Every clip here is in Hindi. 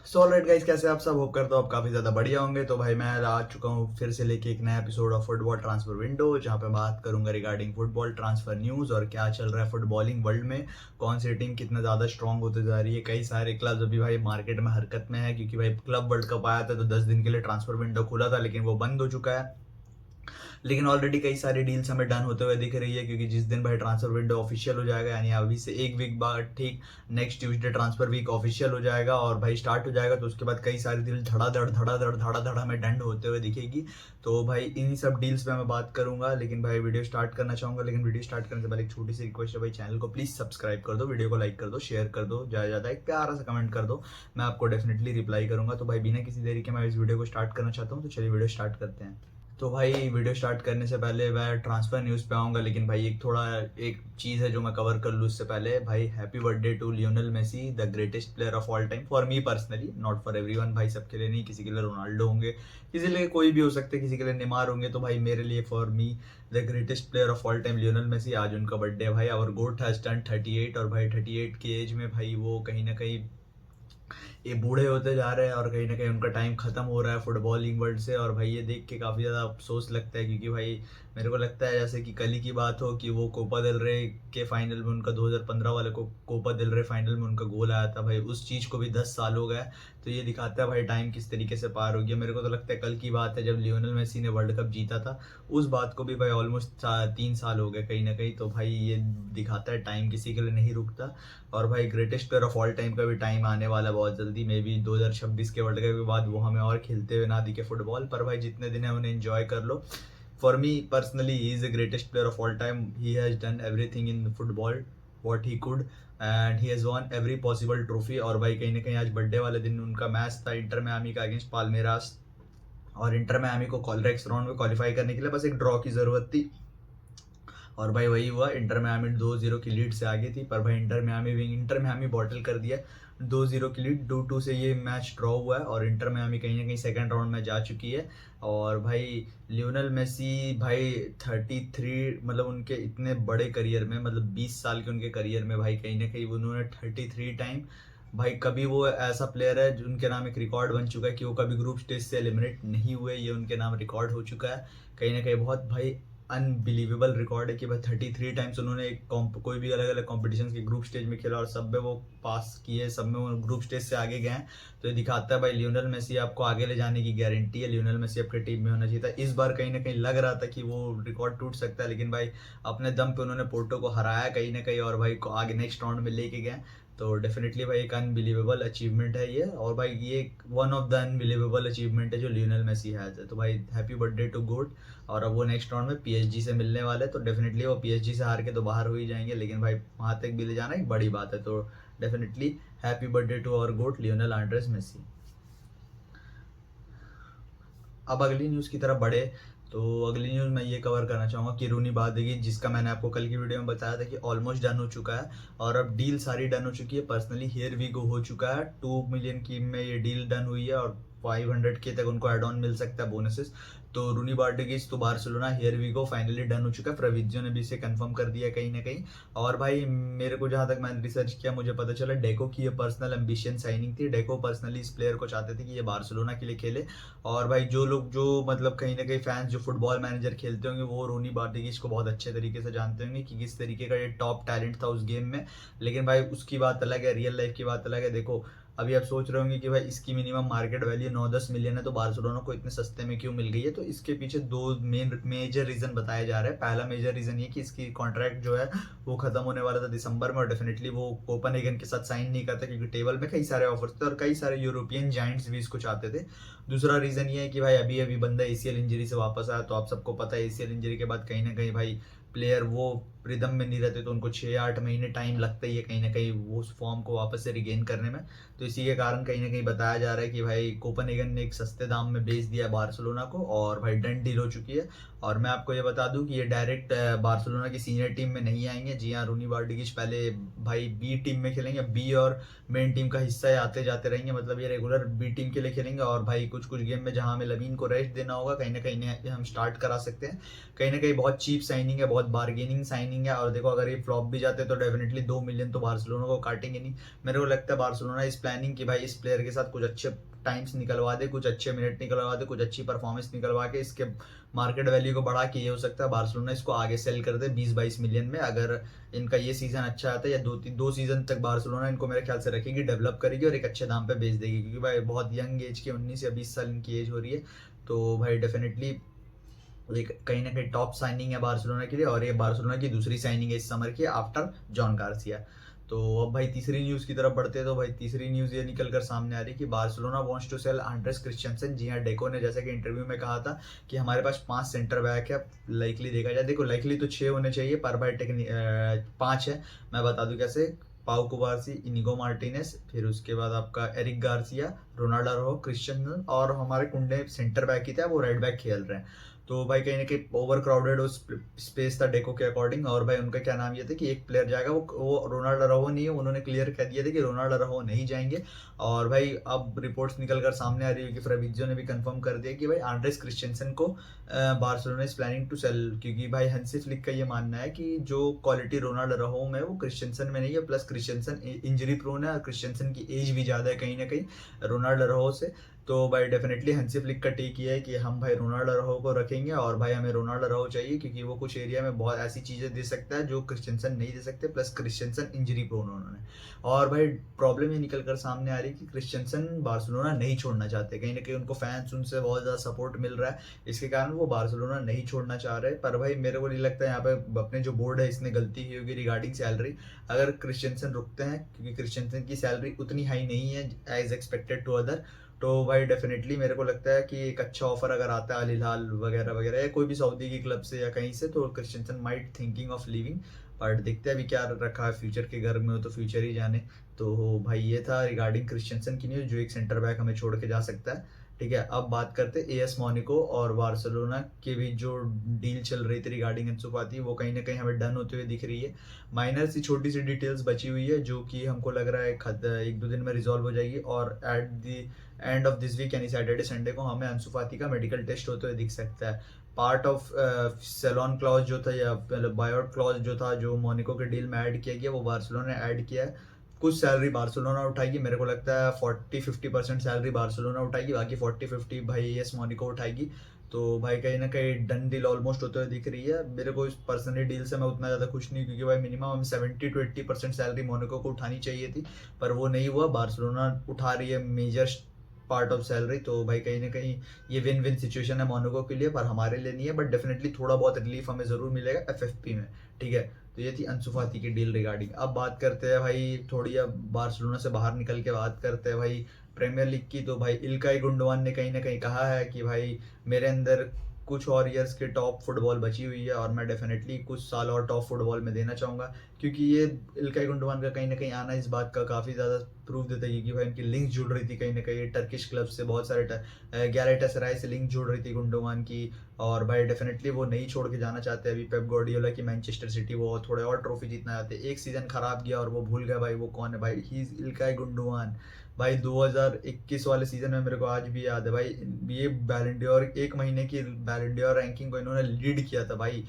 सो ऑलराइट गाइस, कैसे आप सब? होप करता हूँ आप काफ़ी ज़्यादा बढ़िया होंगे। तो भाई मैं आ चुका हूँ फिर से लेके एक नया episode of football transfer window, जहाँ पे बात करूंगा रिगार्डिंग फुटबॉल ट्रांसफर न्यूज़ और क्या चल रहा है फुटबॉलिंग वर्ल्ड में। कौन सी टीम कितना ज़्यादा स्ट्रांग होते जा रही है। कई सारे क्लब्स अभी भाई मार्केट में हरकत में है, क्योंकि भाई क्लब वर्ल्ड कप आया था तो 10 दिन के लिए ट्रांसफर विंडो खुला था, लेकिन वो बंद हो चुका है। लेकिन ऑलरेडी कई सारी डील्स हमें डन होते हुए दिख रही है, क्योंकि जिस दिन भाई ट्रांसफर विंडो ऑफिशियल हो जाएगा, यानी अभी से एक वीक बाद ठीक next Tuesday transfer week official हो जाएगा और भाई स्टार्ट हो जाएगा, तो उसके बाद कई सारी डील धड़ाधड़ हमें डन होते हुए दिखेगी। तो भाई इन्हीं सब डील्स पे मैं बात करूंगा, लेकिन भाई वीडियो स्टार्ट करना चाहूंगा। लेकिन वीडियो स्टार्ट करने से पहले एक छोटी सी रिक्वेस्ट है भाई, चैनल को प्लीज सब्सक्राइब कर दो, वीडियो को लाइक कर दो, शेयर कर दो, ज़्यादा ज़्यादा एक प्यारा सा कमेंट कर दो, मैं आपको डेफिनेटली रिप्लाई करूंगा। तो भाई बिना किसी देरी के मैं इस वीडियो को स्टार्ट करना चाहता हूँ, तो चलिए वीडियो स्टार्ट करते हैं। तो भाई वीडियो स्टार्ट करने से पहले मैं ट्रांसफर न्यूज़ पे आऊँगा, लेकिन भाई एक चीज़ है जो मैं कवर कर लूँ उससे पहले। भाई happy birthday to Lionel Messi, the greatest player of all time, for me personally, not for everyone. भाई सबके लिए नहीं, किसी के लिए रोनाल्डो होंगे, किसी के लिए कोई भी हो सकते, किसी के लिए नेमार होंगे, तो भाई मेरे लिए for me the greatest player of all time Lionel Messi. आज उनका बर्थडे है भाई। आवर गोट हैज टर्न 38, और भाई 38 की एज में भाई वो कहीं ना कहीं ये बूढ़े होते जा रहे हैं और कहीं ना कहीं उनका टाइम खत्म हो रहा है फुटबॉलिंग वर्ल्ड से। और भाई ये देख के काफ़ी ज़्यादा अफसोस लगता है, क्योंकि भाई मेरे को लगता है जैसे कि कल ही की बात हो कि वो कोपा दिल रे के फाइनल में उनका 2015 वाले को कोपा दिल रे फाइनल में उनका गोल आया था भाई, उस चीज़ को भी 10 साल हो गए। तो ये दिखाता है भाई टाइम किस तरीके से पार हो गया। मेरे को तो लगता है कल की बात है जब लियोनेल मेसी ने वर्ल्ड कप जीता था, उस बात को भी भाई ऑलमोस्ट 3 साल हो गए कहीं ना कहीं। तो भाई ये दिखाता है टाइम किसी के लिए नहीं रुकता। और भाई greatest player of all time का भी टाइम आने वाला है बहुत जल्दी, मे बी 2026 के वर्ल्ड कप के बाद वो हमें और खेलते हुए ना दिखे फुटबॉल, पर भाई जितने दिन है उन्हें एंजॉय कर लो। For me personally he is the greatest player of all time, he has done everything in football what he could, and he has won every possible trophy. और भाई कहीं ना कहीं आज बर्थडे वाले दिन उनका मैच था इंटर मियामी का अगेंस्ट पाल्मेरास, और इंटर मियामी को नेक्स्ट राउंड में क्वालिफाई करने के लिए बस एक ड्रॉ की ज़रूरत थी। और भाई वही हुआ, इंटर मियामी 2-0 की लीड से आगे थी, पर भाई इंटर मियामी बॉटल कर दिया 2-0 की लीड। 2-2 से ये मैच ड्रॉ हुआ है और इंटर मियामी कहीं ना कहीं सेकंड राउंड में जा चुकी है। और भाई लियोनेल मेसी भाई 33, मतलब उनके इतने बड़े करियर में, मतलब 20 साल के उनके करियर में भाई कहीं ना कहीं उन्होंने 33 टाइम, भाई कभी वो ऐसा प्लेयर है जो उनके नाम एक रिकॉर्ड बन चुका है कि वो कभी ग्रुप स्टेज से एलिमिनेट नहीं हुए, ये उनके नाम रिकॉर्ड हो चुका है। कहीं ना कहीं बहुत भाई अनबिलीवेबल रिकॉर्ड है कि भाई 33 टाइम्स उन्होंने कोई भी अलग अलग कॉम्पिटिशन के ग्रुप स्टेज में खेला और सब में वो पास किए, सब में वो ग्रुप स्टेज से आगे गए हैं। तो ये दिखाता है भाई लियोनेल मेसी आपको आगे ले जाने की गारंटी है, लियोनेल मेसी आपके टीम में होना चाहिए था। इस बार कहीं ना कहीं लग रहा था कि वो रिकॉर्ड टूट सकता है, लेकिन भाई अपने दम पे उन्होंने पोर्टो को हराया कहीं ना कहीं, और भाई को आगे नेक्स्ट राउंड में लेके गए। तो डेफिनेटली भाई एक अनबिलीवेबल अचीवमेंट है ये, और भाई ये one of the unbelievable achievement है जो लियोनेल मेसी हैज़ है। तो भाई हैप्पी बर्थडे टू गोट। और अब वो नेक्स्ट राउंड में पीएसजी से मिलने वाले, तो डेफिनेटली वो पीएसजी से हार के तो बाहर हो ही जाएंगे, लेकिन भाई वहाँ तक भी ले जाना एक बड़ी बात है। तो definitely happy birthday to our GOAT Lionel Andres Messi. अब अगली न्यूज़ की तरफ बढ़े, तो अगली न्यूज़ मैं ये कवर करना चाहूँगा कि रूनी बादगी, जिसका मैंने आपको कल की वीडियो में बताया था कि ऑलमोस्ट डन हो चुका है और अब डील सारी डन हो चुकी है। पर्सनली हियर वी गो हो चुका है, 2 मिलियन की में ये डील डन हुई है और 500 के तक उनको एड ऑन मिल सकता है, बोनसेस। तो रूनी बार्डिगिस तो Barcelona here we go finally done हो चुका है। फ्रेविजियो ने भी इसे कंफर्म कर दिया कहीं ना कहीं। और भाई मेरे को जहाँ तक मैंने रिसर्च किया मुझे पता चला डेको की ये पर्सनल एम्बिशियन साइनिंग थी। डेको पर्सनली इस प्लेयर को चाहते थे कि ये बार्सिलोना के लिए खेले। और भाई जो लोग जो मतलब कहीं ना कहीं फैंस जो फुटबॉल मैनेजर खेलते होंगे वो रूनी बार्डिगिस को बहुत अच्छे तरीके से जानते होंगे कि किस तरीके का ये टॉप टैलेंट था उस गेम में। लेकिन भाई उसकी बात अलग है, रियल लाइफ की बात अलग है। देखो अभी आप सोच रहे होंगे कि भाई इसकी मिनिमम मार्केट वैल्यू 9-10 मिलियन है, तो बार्सिलोना को इतने सस्ते में क्यों मिल गई है। तो इसके पीछे दो मेजर रीजन बताए जा रहे हैं। पहला मेजर रीजन ये कि इसकी कॉन्ट्रैक्ट जो है वो खत्म होने वाला था दिसंबर में, और डेफिनेटली वो कोपेनहेगन के साथ साइन नहीं करता, क्योंकि टेबल में कई सारे ऑफर्स थे और कई सारे यूरोपियन जाइंट्स भी इसको चाहते थे। दूसरा रीजन ये है कि भाई अभी अभी बंदा एसीएल इंजरी से वापस आया, तो आप सबको पता है एसीएल इंजरी के बाद कहीं ना कहीं भाई प्लेयर वो रिदम में नहीं रहते, तो उनको 6-8 महीने टाइम लगता ही है कहीं ना कहीं वो उस फॉर्म को वापस से रिगेन करने में। तो इसी के कारण कहीं ना कहीं बताया जा रहा है कि भाई कोपेनहेगन ने एक सस्ते दाम में बेच दिया बार्सिलोना को और भाई डन डील हो चुकी है। और मैं आपको ये बता दूं कि ये डायरेक्ट बार्सिलोना की सीनियर टीम में नहीं आएंगे। जी हाँ, रूनी बार्डिगिच पहले भाई बी टीम में खेलेंगे, बी और मेन टीम का हिस्सा है, आते जाते रहेंगे, मतलब ये रेगुलर बी टीम के लिए खेलेंगे। और भाई कुछ कुछ गेम में जहाँ हमें लमीन को रेस्ट देना होगा कहीं ना कहीं हम स्टार्ट करा सकते हैं। कहीं ना कहीं बहुत चीप साइनिंग है, बहुत बार्गेनिंग साइनिंग साइनिंग है, और देखो अगर ये फ्लॉप भी जाते तो डेफिनेटली 2 मिलियन तो बार्सिलोना को काटेंगे नहीं। मेरे को लगता है बार्सिलोना इस प्लानिंग की भाई इस प्लेयर के साथ कुछ अच्छे टाइम्स निकलवा दे, कुछ अच्छे मिनट निकलवा दे, कुछ अच्छी परफॉर्मेंस निकलवा के इसके मार्केट वैल्यू को बढ़ा के, ये हो सकता है बार्सिलोना इसको आगे सेल कर दे 20-22 मिलियन में। अगर इनका ये सीजन अच्छा आता है या दो सीजन तक बार्सिलोना इनको मेरे ख्याल से रखेगी, डेवलप करेगी और एक अच्छे दाम पे बेच देगी, क्योंकि भाई बहुत यंग एज के 19 या 20 साल इनकी एज हो रही है। तो भाई डेफिनेटली एक कहीं ना कहीं टॉप साइनिंग है बार्सिलोना के लिए, और ये बार्सिलोना की दूसरी साइनिंग है इस समर की आफ्टर जॉन गार्सिया। तो अब भाई तीसरी न्यूज़ की तरफ बढ़ते हैं। तो भाई तीसरी न्यूज़ ये निकल कर सामने आ रही है कि Barcelona wants to sell Andreas Christensen. जी हाँ, डेको ने जैसे कि इंटरव्यू में कहा था कि हमारे पास 5 सेंटर बैक है, लाइकली देखा जाए, देखो लाइकली तो 6 होने चाहिए पर भाई 5 है। मैं बता दूं कैसे, पाउ कुबार्सी, इनिगो मार्टिनेस, फिर उसके बाद आपका एरिक गार्सिया, रोनाल्डो रो, क्रिश्चियन, और हमारे कुंडे सेंटर बैक ही थे, वो राइट बैक खेल रहे हैं। तो भाई कहीं ना कहीं ओवर क्राउडेड स्पेस था डेको के अकॉर्डिंग, और भाई उनका क्या नाम ये था कि एक प्लेयर जाएगा, वो रोनाल्डो रहो नहीं है, उन्होंने क्लियर कह दिया था कि रोनाल्डो रहो नहीं जाएंगे। और भाई अब रिपोर्ट्स निकल कर सामने आ रही है कि फ्रेबिजियो ने भी कंफर्म कर दिया कि भाई आंड्रेस क्रिश्चियनसन को Barcelona is planning to sell, क्योंकि भाई हंसी फ्लिक का ये मानना है कि जो क्वालिटी रोनाल्डो रहो में वो क्रिश्चियनसन में नहीं है, प्लस क्रिश्चियनसन इंजरी प्रोन है और क्रिश्चियनसन की एज भी ज़्यादा है कहीं ना कहीं रोनाल्डो रहो से। तो भाई डेफिनेटली हंसी फ्लिक का टेक ये है कि हम भाई रोनाल्डो रहो को रखेंगे, और भाई हमें रोनाल्डो रहो चाहिए क्योंकि वो कुछ एरिया में बहुत ऐसी चीज़ें दे सकता है जो क्रिश्चियनसन नहीं दे सकते, प्लस क्रिश्चियनसन इंजरी प्रोन उन्होंने। और भाई प्रॉब्लम ये निकल कर सामने आ रही है कि क्रिश्चियनसन बार्सिलोना नहीं छोड़ना चाहते, कहीं ना कहीं उनको फैंस उनसे बहुत ज़्यादा सपोर्ट मिल रहा है, इसके कारण वो बार्सिलोना नहीं छोड़ना चाह रहे। पर भाई मेरे को नहीं लगता है यहाँ पे अपने जो बोर्ड है इसने गलती की होगी रिगार्डिंग सैलरी, अगर क्रिश्चियनसन रुकते हैं, क्योंकि क्रिश्चियनसन की सैलरी उतनी हाई नहीं है एज एक्सपेक्टेड टू अदर। तो भाई डेफिनेटली मेरे को लगता है कि एक अच्छा ऑफर अगर आता है अल हिलाल वगैरह वगैरह या कोई भी सऊदी की क्लब से या कहीं से, तो Christiansen might thinking of leaving. But देखते हैं अभी क्या रखा है फ्यूचर के घर में, हो तो फ्यूचर ही जाने। तो भाई ये था रिगार्डिंग क्रिश्चियनसन की न्यूज़, जो एक सेंटर बैक हमें छोड़ के जा सकता है। ठीक है, अब बात करते हैं एएस मोनाको और बार्सिलोना के बीच जो डील चल रही थी रिगार्डिंग अंसु फाती, वो कहीं ना कहीं हमें डन होते हुए दिख रही है। माइनर सी छोटी सी डिटेल्स बची हुई है जो कि हमको लग रहा है 1-2 दिन में रिजॉल्व हो जाएगी, और at the end of this week यानी सैटरडे संडे को हमें अंसु फाती का मेडिकल टेस्ट होते हुए दिख सकता है। पार्ट ऑफ सेलॉन क्लॉज जो था या बायोट क्लॉज जो था जो मोनाको के डील में ऐड किया गया, वो बार्सिलोना ने ऐड किया है। कुछ सैलरी बार्सिलोना उठाएगी, मेरे को लगता है 40-50% सैलरी बार्सिलोना उठाएगी, बाकी 40-50 भाई एस मोनाको उठाएगी। तो भाई कहीं ना कहीं डन डील ऑलमोस्ट होते हुए दिख रही है। मेरे को इस पर्सनली डील से मैं उतना ज़्यादा खुश नहीं, क्योंकि भाई मिनिमम हम 70-80% सैलरी मोनाको को उठानी चाहिए थी, पर वो नहीं हुआ। बार्सिलोना उठा रही है मेजर पार्ट ऑफ सैलरी, तो भाई कहीं ना कहीं ये विन विन सिचुएशन है मोनाको के लिए, पर हमारे लिए नहीं है। बट डेफिनेटली थोड़ा बहुत रिलीफ हमें ज़रूर मिलेगा एफएफपी में। ठीक है, तो ये थी अंसु फाती की डील रिगार्डिंग। अब बात करते हैं भाई थोड़ी, अब बार्सिलोना से बाहर निकल के बात करते हैं भाई प्रीमियर लीग की। तो भाई इल्काई गुंडोवान ने कहीं ना कहीं कहा है कि भाई मेरे अंदर कुछ और ईयर्स के टॉप फुटबॉल बची हुई है, और मैं डेफिनेटली कुछ साल और टॉप फुटबॉल में देना चाहूँगा, क्योंकि ये इल्काई गुंडोवान का कहीं ना कहीं आना इस बात का काफ़ी ज़्यादा प्रूफ देता है, क्योंकि भाई उनकी लिंक जुड़ रही थी कहीं ना कहीं टर्किश क्लब से, बहुत सारे गैलेटासराय से लिंक जुड़ रही थी गुंडोवान की। और भाई डेफिनेटली वो नहीं छोड़ के जाना चाहते अभी पेप गार्डियोला की मैनचेस्टर सिटी, वो थोड़े और ट्रॉफी जीतना चाहते। एक सीजन खराब गया और वो भूल गया भाई वो कौन है, भाई ही इज इल्काई गुंडोवान। भाई 2021 वाले सीजन में मेरे को आज भी याद है भाई, ये बैलेंडियोर 1 महीने की बैलेंडियोर रैंकिंग को इन्होंने लीड किया था भाई।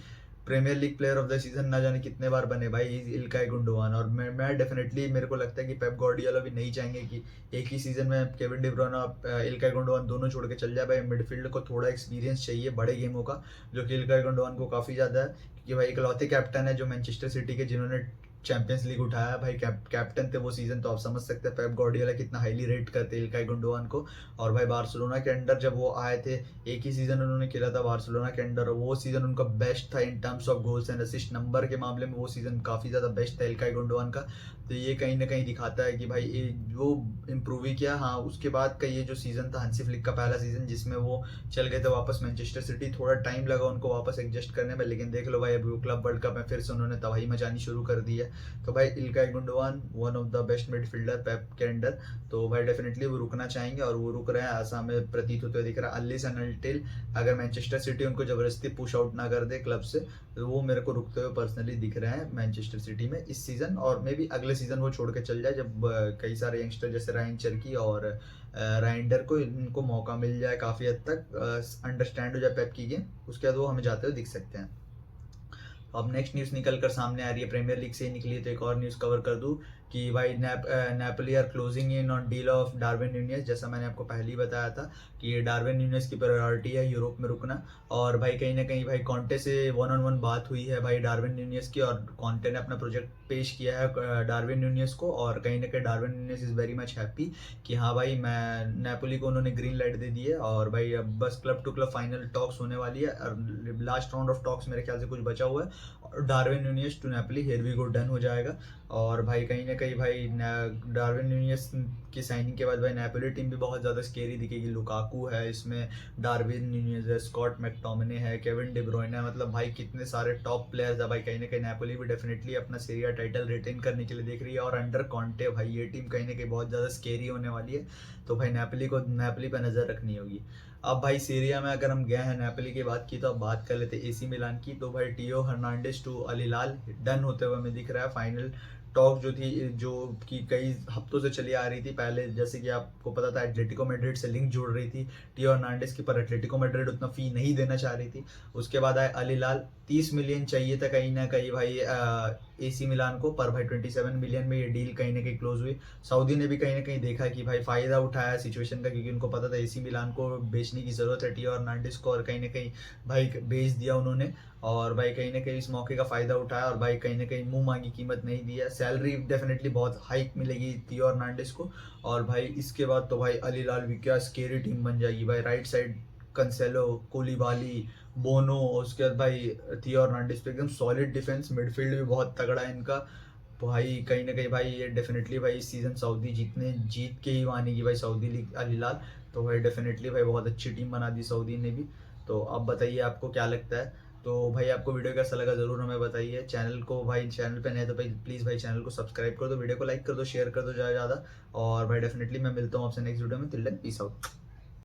Premier League player of the season ना जाने कितने बार बने भाई इल्काई गुंडोवान। और मैं डेफिनेटली मेरे को लगता है कि पेप गार्डियोला भी नहीं चाहेंगे कि एक ही सीजन में केविन डी ब्रुयने इल्काई गुंडोवान दोनों छोड़ के चल जाए। भाई मिडफील्ड को थोड़ा एक्सपीरियंस चाहिए बड़े गेमों का, जो कि इल्काई गुंडोवान को काफ़ी ज़्यादा है, क्योंकि भाई इकलौते कैप्टन है जो मैनचेस्टर सिटी के जिन्होंने चैंपियंस लीग उठाया। भाई कैप्टन थे वो सीजन, तो आप समझ सकते हैं पेप गार्डियोला कितना हाईली रेट करते हैं इल्काई गुंडोवान को। और भाई बार्सिलोना के अंडर जब वो आए थे, एक ही सीजन उन्होंने खेला था बार्सिलोना के अंडर, वो सीजन उनका बेस्ट था in terms of goals and assist number के मामले में, वो सीजन काफ़ी ज़्यादा बेस्ट था इल्काई गुंडोवान का। तो ये कहीं ना कहीं दिखाता है कि भाई ये वो इम्प्रूव ही किया। हाँ, उसके बाद का ये जो सीज़न था हंसी फ्लिक का पहला सीज़न, जिसमें वो चल गए थे वापस मैनचेस्टर सिटी, थोड़ा टाइम लगा उनको वापस एडजस्ट करने में, लेकिन देख लो भाई अभी वो क्लब वर्ल्ड कप में फिर से उन्होंने तबाही मचानी शुरू कर दी है। तो भाई Ilkay Gundogan one of the best midfielder Pep के अंडर, तो भाई डेफिनेटली वो रुकना चाहेंगे और वो रुक रहे हैं ऐसा हमें प्रतीत होते हुए दिख रहा है। अनलेस एंड अनटिल अगर मैनचेस्टर सिटी उनको जबरदस्ती पुश आउट ना कर दे क्लब से, तो वो मेरे को रुकते हुए पर्सनली दिख रहे हैं मैनचेस्टर सिटी में इस सीज़न, और मे बी अगले सीज़न वो छोड़ के चल जाए जब कई सारे यंगस्टर जैसे रायन चर्की और राइंडर को इनको मौका मिल जाए, काफ़ी हद तक अंडरस्टैंड हो जाए पेप की गेम, उसके बाद वो हमें जाते हुए दिख सकते हैं। अब नेक्स्ट न्यूज़ निकल कर सामने आ रही है, प्रीमियर लीग से ही निकली, तो एक और न्यूज़ कवर कर दूँ कि भाई Napoli are closing in on deal of Darwin Nunez. जैसा मैंने आपको पहले ही बताया था कि डार्विन न्यूनेस की प्रायोरिटी है यूरोप में रुकना, और भाई कहीं ना कहीं भाई कॉन्टे से 1-on-1 बात हुई है भाई डार्विन न्यूनेस की, और कॉन्टे ने अपना प्रोजेक्ट पेश किया है डार्विन न्यूनेस को, और कहीं ना कहीं Darwin newness is very much happy कि हाँ भाई मैं नेपोली को उन्होंने ग्रीन लाइट दे दी है, और भाई अब बस club to club final talks होने वाली है, और लास्ट राउंड ऑफ टॉक्स मेरे ख्याल से कुछ बचा हुआ है, और Darwin Nunez to Napoli here we go done हो जाएगा। और भाई कहीं ना कहीं भाई डार्विन न्यूनेस की साइनिंग के बाद भाई नेपोली टीम भी बहुत ज़्यादा स्केरी दिखेगी। लुकाकू है इसमें, डार्विन न्यूनेस है, स्कॉट मैकटोमिने है, केविन डी ब्रुयने है, मतलब भाई कितने सारे टॉप प्लेयर्स है। भाई कहीं ना कहीं नेपोली भी डेफिनेटली अपना सीरिया टाइटल रिटेन करने के लिए देख रही है, और अंडर कॉन्टे भाई ये टीम कहीं ना कहीं बहुत ज़्यादा स्केरी होने वाली है, तो भाई नेपोली पर नज़र रखनी होगी। अब भाई सीरिया में अगर हम गए हैं, नेपोली की बात की, तो अब बात कर लेते एसी मिलान की। तो भाई Theo Hernandez to Al Hilal done होते हुए हमें दिख रहा है। फाइनल टॉक जो थी, जो कि कई हफ्तों से चली आ रही थी पहले, जैसे कि आपको पता था एटलेटिको मैड्रिड से लिंक जुड़ रही थी टियो हर्नांडिस की, पर एटलेटिको मैड्रिड उतना फी नहीं देना चाह रही थी। उसके बाद आए अल हिलाल, 30 मिलियन चाहिए था कहीं ना कहीं भाई एसी मिलान को, पर भाई 27 मिलियन में ये डील कहीं ना कहीं क्लोज हुई। सऊदी ने भी कहीं ना कहीं देखा कि भाई फ़ायदा उठाया सिचुएशन का, क्योंकि उनको पता था एसी मिलान को बेचने की ज़रूरत है टियो हर्नांडिस को, और कहीं ना कहीं भाई बेच दिया उन्होंने, और भाई कहीं ना कहीं इस मौके का फ़ायदा उठाया, और भाई कहीं ना कहीं मुंह मांगी कीमत नहीं दिया। सैलरी डेफिनेटली बहुत हाइक मिलेगी टियो हर्नांडिस को, और भाई इसके बाद तो भाई अल हिलाल भी क्या स्केरी टीम बन जाएगी भाई। राइट साइड कंसेलो, कोलिबाली, बोनो, उसके बाद भाई थियो हर्नांडिस पे एकदम सॉलिड डिफेंस, मिडफील्ड भी बहुत तगड़ा है इनका भाई। कहीं ना कहीं भाई ये डेफिनेटली भाई इस सीज़न सऊदी जीत के ही मानेगी भाई सऊदी लीग अल हिलाल, तो भाई डेफिनेटली भाई बहुत अच्छी टीम बना दी सऊदी ने भी। तो अब बताइए आपको क्या लगता है, तो भाई आपको वीडियो कैसा लगा ज़रूर हमें बताइए। चैनल को भाई, चैनल पे नए तो भाई प्लीज़ भाई चैनल को सब्सक्राइब कर दो, वीडियो को लाइक कर दो, शेयर कर दो ज़्यादा ज़्यादा, और भाई डेफिनेटली मैं मिलता हूँ आपसे नेक्स्ट वीडियो में। Till then peace out.